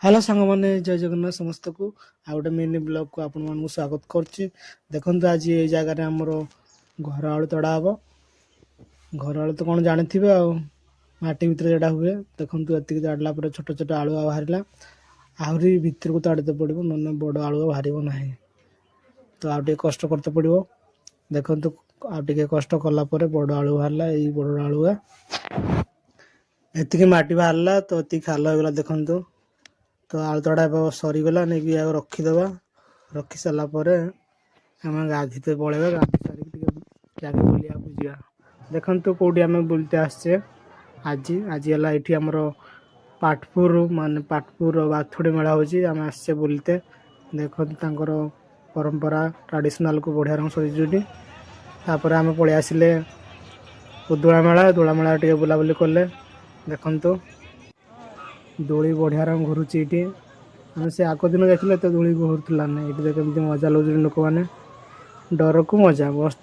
Hello सांगमाने जय जगन्नाथ समस्त को आ गोटे मिनी ब्लॉग को आपण मानक स्वागत करछि। देखंतु आज ये जगह हमर घर आलू तड़ा हम घर आलू तो कौन जानिथिबे आ माटी भितर जेटा हुए देखंतु एतिक ताड़ला पर छोट छोट आलू बाहरला आहरी भितर को ताड़ते पड़िबो नने बड़ आलू बाहरिबो नाही तो आ कष्ट करते पड़िबो। देखंतु आ कष्ट कला पर बड़ आलू बाहरला एई बड़ आलू एतिक माटी बाहरला तो एतिक खाल होगला। देखंतु तो आलू तड़ा सरीगला नहीं रखीदे रखी सारापर आम गाधी पे पलैबा गाधी सारिक जाके बुलिया जा देखु कौटी आम बुलते आसचे आज आज ये आमर पाटपुर मान पाटपुर बाथुड़ी मेला होम आसचे बुलते देखो परंपरा ट्राडिशनल को बढ़िया रंग सजीटी तापर आम पलि आसिले दोला मेला टे बुलाबुली कले देखु दोली बढ़िया रंग घुरुची ये आम से आग दिन देखिले तो दोली घुरुला ना ये देख मजा लगे लोक मैंने डर को मजा मस्त।